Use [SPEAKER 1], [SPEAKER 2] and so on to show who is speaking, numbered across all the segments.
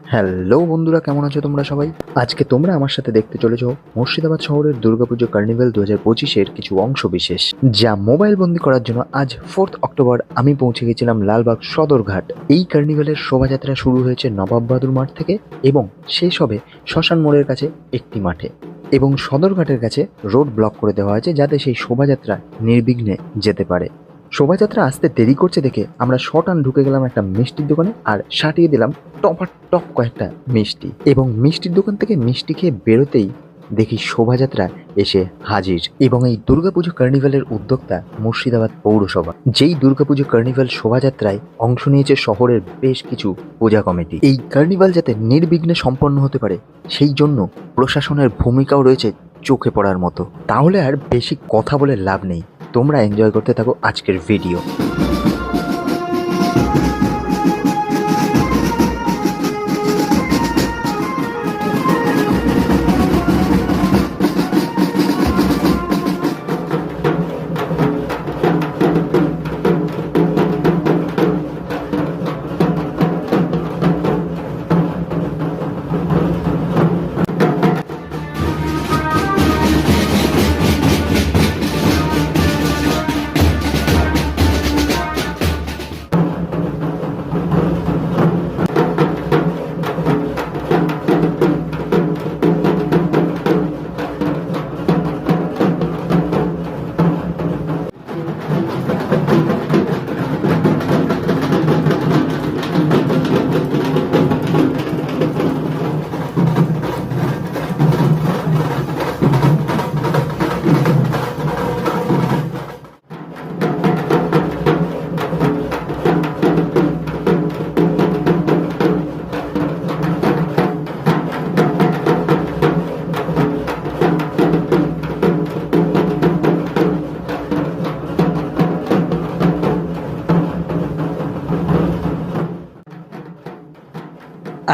[SPEAKER 1] Hello বন্ধুরা, কেমন আছো তোমরা সবাই? আজকে তোমরা আমার সাথে দেখতে চলেছো মুর্শিদাবাদ শহরের দুর্গাপুজো কার্নিভ্যাল 2025-এর কিছু অংশ বিশেষ, যা মোবাইল বন্দি করার জন্য আজ 4 অক্টোবর আমি পৌঁছে গেছিলাম লালবাগ সদরঘাট। এই কার্নিভ্যালের শোভাযাত্রা শুরু হয়েছে নবাব বাহাদুর মাঠ থেকে এবং শেষ হবে শ্মশান মোড়ের কাছে একটি মাঠে, এবং সদরঘাটের কাছে রোড ব্লক করে দেওয়া হয়েছে যাতে সেই শোভাযাত্রা নির্বিঘ্নে যেতে পারে। শোভাযাত্রা আসতে দেরি করছে দেখে আমরা শটান ঢুকে গেলাম একটা মিষ্টির দোকানে আর সাটিয়ে দিলাম টপ কয়েকটা মিষ্টি, এবং মিষ্টির দোকান থেকে মিষ্টি খেয়ে বেরোতেই দেখি শোভাযাত্রা এসে হাজির। এবং এই দুর্গাপুজো কার্নিভ্যালের উদ্যোক্তা মুর্শিদাবাদ পৌরসভা। যেই দুর্গাপুজো কার্নিভ্যাল শোভাযাত্রায় অংশ নিয়েছে শহরের বেশ কিছু পূজা কমিটি। এই কার্নিভ্যাল যাতে নির্বিঘ্নে সম্পন্ন হতে পারে সেই জন্য প্রশাসনের ভূমিকাও রয়েছে চোখে পড়ার মতো। তাহলে আর বেশি কথা বলে লাভ নেই, তোমরা এনজয় করতে থাকো আজকের ভিডিও।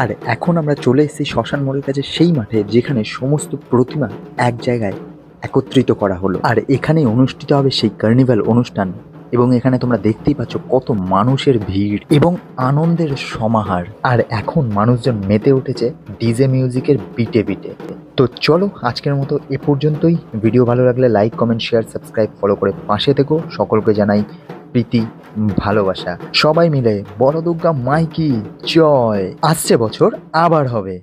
[SPEAKER 1] আর এখন আমরা চলে এসেছি শ্মশান মোড়ের কাছে, সেই মাঠে যেখানে সমস্ত প্রতিমা এক জায়গায় একত্রিত করা হলো, আর এখানে অনুষ্ঠিত হবে সেই কার্নিভ্যাল অনুষ্ঠান। এবং এখানে তোমরা দেখতেই পাচ্ছ কত মানুষের ভিড় এবং আনন্দের সমাহার। আর এখন মানুষজন মেতে উঠেছে ডিজে মিউজিকের বিটে বিটে। তো চলো আজকের মতো এ পর্যন্তই। ভিডিও ভালো লাগলে like, comment, share, subscribe, follow করে পাশে থেকো। সকলকে জানাই প্রীতি, ভালোবাসা। সবাই মিলে বড় দুর্গা মাইকি জয়। আসছে বছর আবার হবে।